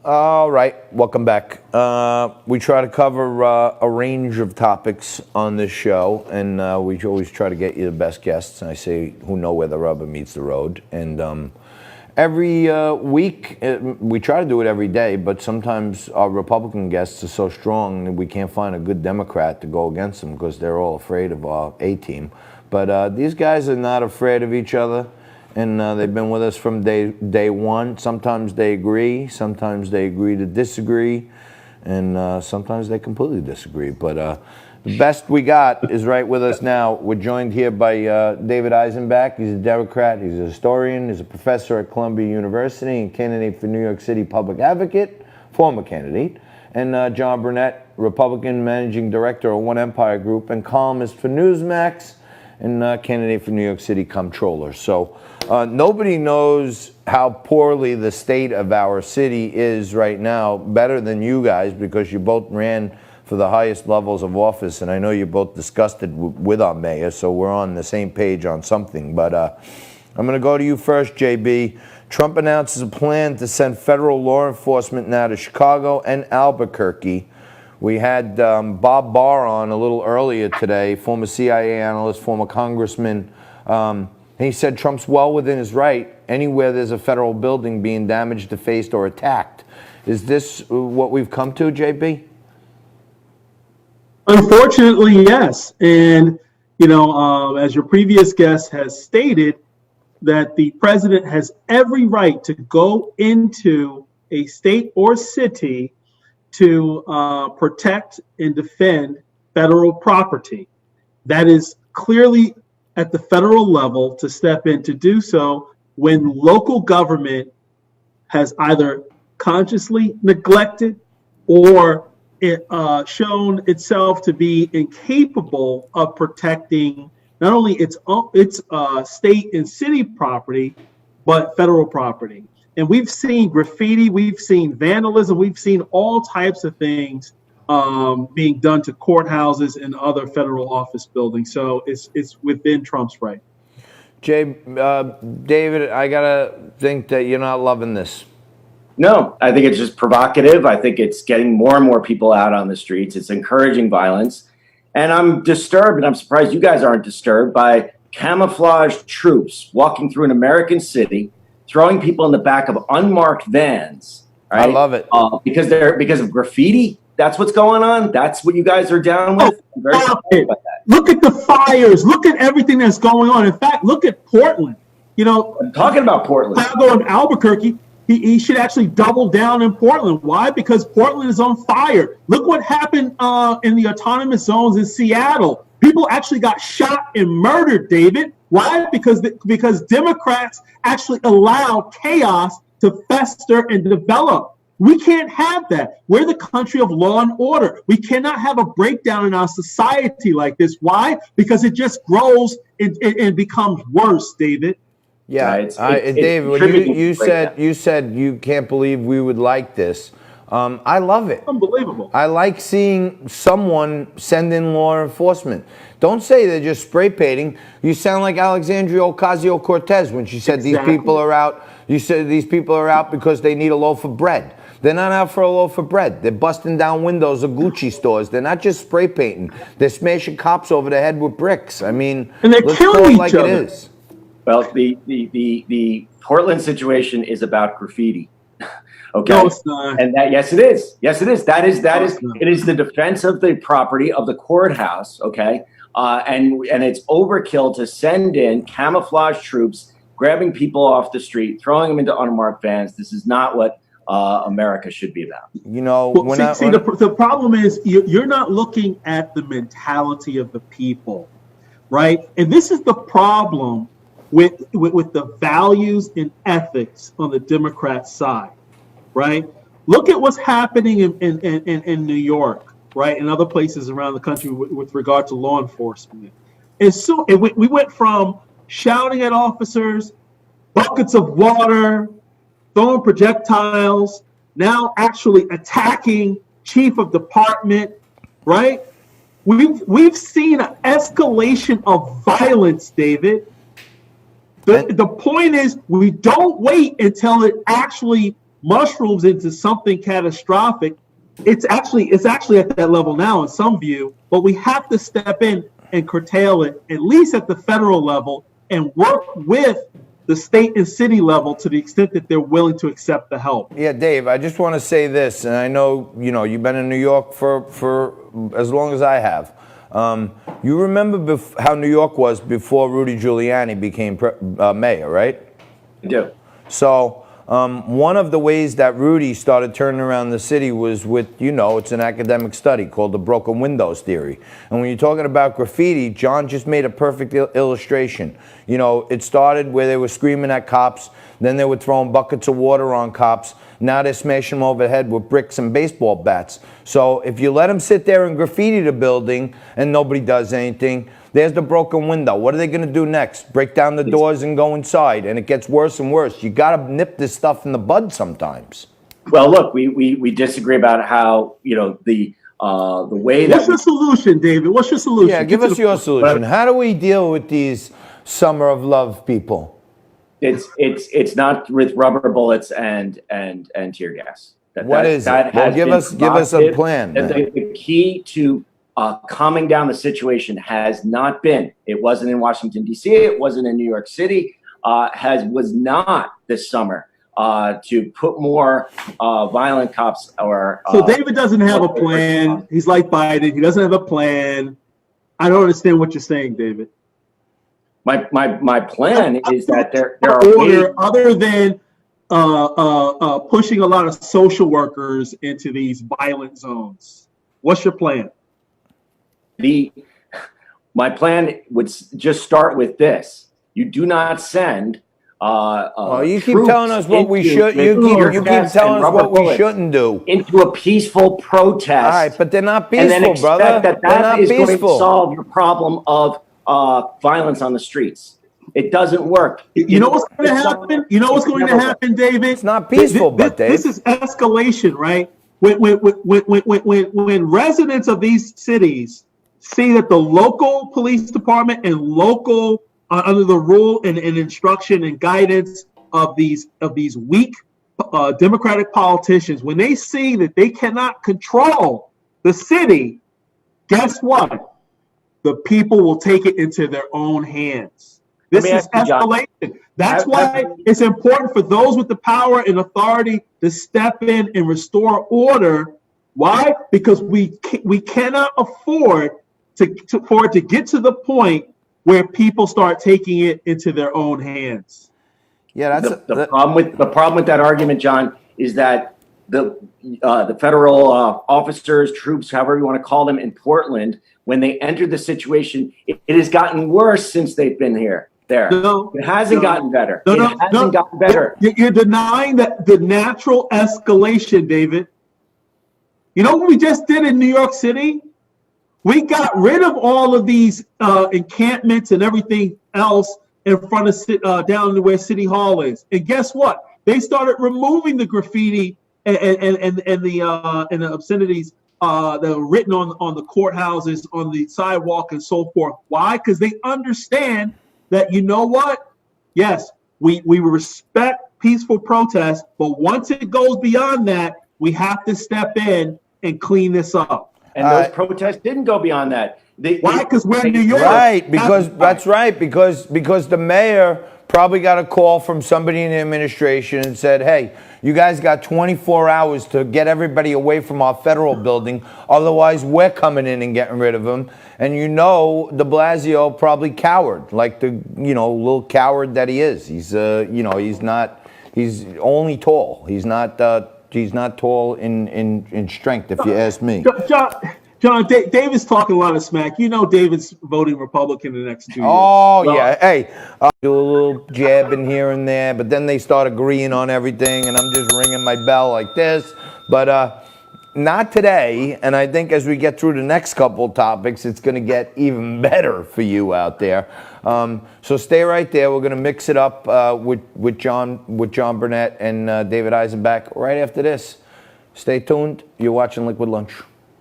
All right, welcome back. We try to cover a range of topics on this show, and we always try to get you the best guests. And I say, who know where the rubber meets the road. And every week, we try to do it every day, but sometimes our Republican guests are so strong that we can't find a good Democrat to go against them because they're all afraid of our A-team. But these guys are not afraid of each other. And they've been with us from day one. Sometimes they agree to disagree, and sometimes they completely disagree. But the best we got is right with us now. We're joined here by David Eisenbach. He's a Democrat, he's a historian, he's a professor at Columbia University and candidate for New York City Public Advocate, former candidate. And John Burnett, Republican Managing Director of One Empire Group and columnist for Newsmax, and candidate for New York City Comptroller. So nobody knows how poorly the state of our city is right now better than you guys, because you both ran for the highest levels of office, and I know you're both disgusted with our mayor, so we're on the same page on something. But I'm going to go to you first, JB. Trump announces a plan to send federal law enforcement now to Chicago and Albuquerque. We had Bob Barr on a little earlier today, former CIA analyst, former congressman. And he said Trump's well within his right anywhere there's a federal building being damaged, defaced, or attacked. Is this what we've come to, JB? Unfortunately, yes. And, as your previous guest has stated, that the president has every right to go into a state or city to protect and defend federal property. That is clearly at the federal level to step in to do so when local government has either consciously neglected or shown itself to be incapable of protecting not only its state and city property, but federal property. And we've seen graffiti, we've seen vandalism, we've seen all types of things being done to courthouses and other federal office buildings. So it's within Trump's right. David, I gotta think that you're not loving this. No, I think it's just provocative. I think it's getting more and more people out on the streets. It's encouraging violence. And I'm disturbed, and I'm surprised you guys aren't disturbed by camouflaged troops walking through an American city, throwing people in the back of unmarked vans. Right? I love it. Because of graffiti. That's what's going on. That's what you guys are down with. I'm very surprised about that. Look at the fires. Look at everything that's going on. In fact, look at Portland. I'm talking about Portland. Chicago and Albuquerque. He should actually double down in Portland. Why? Because Portland is on fire. Look what happened in the autonomous zones in Seattle. People actually got shot and murdered, David. Why? Because Democrats actually allow chaos to fester and develop. We can't have that. We're the country of law and order. We cannot have a breakdown in our society like this. Why? Because it just grows and becomes worse, David. Yeah, David, when you said you can't believe we would like this. I love it. Unbelievable. I like seeing someone send in law enforcement. Don't say they're just spray painting. You sound like Alexandria Ocasio-Cortez when she said These people are out. You said these people are out because they need a loaf of bread. They're not out for a loaf of bread. They're busting down windows of Gucci stores. They're not just spray painting. They're smashing cops over the head with bricks. I mean, and they're killing each like other. It is. Well, the Portland situation is about graffiti. Okay. No, it's not. And yes, it is. Yes, it is. It is the defense of the property of the courthouse. Okay. And it's overkill to send in camouflage troops, grabbing people off the street, throwing them into unmarked vans. This is not what America should be about. The problem is you're not looking at the mentality of the people, right? And this is the problem with the values and ethics on the Democrat side, right? Look at what's happening in New York, right, and other places around the country with regard to law enforcement. And so we went from shouting at officers, buckets of water, throwing projectiles, now actually attacking chief of department, right? We've seen an escalation of violence, David. The point is we don't wait until it actually mushrooms into something catastrophic, it's actually at that level now in some view, but we have to step in and curtail it, at least at the federal level, and work with the state and city level to the extent that they're willing to accept the help. Yeah, Dave, I just want to say this, and I know, you've been in New York for as long as I have. You remember how New York was before Rudy Giuliani became mayor, right? I do. So one of the ways that Rudy started turning around the city was with, it's an academic study called the broken windows theory. And when you're talking about graffiti, John just made a perfect illustration. It started where they were screaming at cops, then they were throwing buckets of water on cops. Now they're smashing them over the head with bricks and baseball bats. So if you let them sit there and graffiti the building and nobody does anything, there's the broken window. What are they going to do next? Break down the doors and go inside, and it gets worse and worse. You got to nip this stuff in the bud sometimes. Well, look, we disagree about how the way that. What's your solution, David? What's your solution? Yeah, give us your solution. How do we deal with these summer of love people? It's not with rubber bullets and tear gas. What is it? Well, give us a plan. The key to calming down the situation has not been. It wasn't in Washington D.C. It wasn't in New York City. Was not this summer to put more violent cops or. So David doesn't have a plan. He's like Biden. He doesn't have a plan. I don't understand what you're saying, David. My plan is that there are ways other than pushing a lot of social workers into these violent zones. What's your plan? My plan would just start with this: you do not send. You keep telling us what we should. You keep telling us what we shouldn't do. Into a peaceful protest. All right, but they're not peaceful, and then expect brother. that is going to solve your problem of violence on the streets. It doesn't work. You know what's going to happen? You know what's going to happen, David? It's not peaceful, but Dave. This is escalation, right? When residents of these cities see that the local police department and local under the rule and instruction and guidance of these weak Democratic politicians, when they see that they cannot control the city, guess what? The people will take it into their own hands. This is escalation. That's why it's important for those with the power and authority to step in and restore order. Why? Because we cannot afford for it to get to the point where people start taking it into their own hands. Yeah, that's the problem with that argument, John, is that the federal officers, troops, however you want to call them, in Portland, when they entered the situation, it has gotten worse since they've been here. It hasn't gotten better. It hasn't gotten better. You're denying that the natural escalation, David. You know what we just did in New York City? We got rid of all of these encampments and everything else in front of down where City Hall is. And guess what? They started removing the graffiti and the obscenities that were written on the courthouses, on the sidewalk, and so forth. Why? Because they understand that, you know what? Yes, we respect peaceful protest, but once it goes beyond that, we have to step in and clean this up. And those protests didn't go beyond that. Why? Because we're in New York. Right, that's right. Because the mayor probably got a call from somebody in the administration and said, hey, you guys got 24 hours to get everybody away from our federal building. Otherwise, we're coming in and getting rid of them. And de Blasio probably cowered, like the little coward that he is. He's he's only tall. He's not tall in strength, if you ask me. John, David's talking a lot of smack. You know David's voting Republican in the next 2 years. Oh, yeah. Hey, I'll do a little jabbing here and there, but then they start agreeing on everything, and I'm just ringing my bell like this. But not today, and I think as we get through the next couple topics, it's going to get even better for you out there. So stay right there. We're going to mix it up with John Burnett and David Eisenbach right after this. Stay tuned. You're watching Liquid Lunch.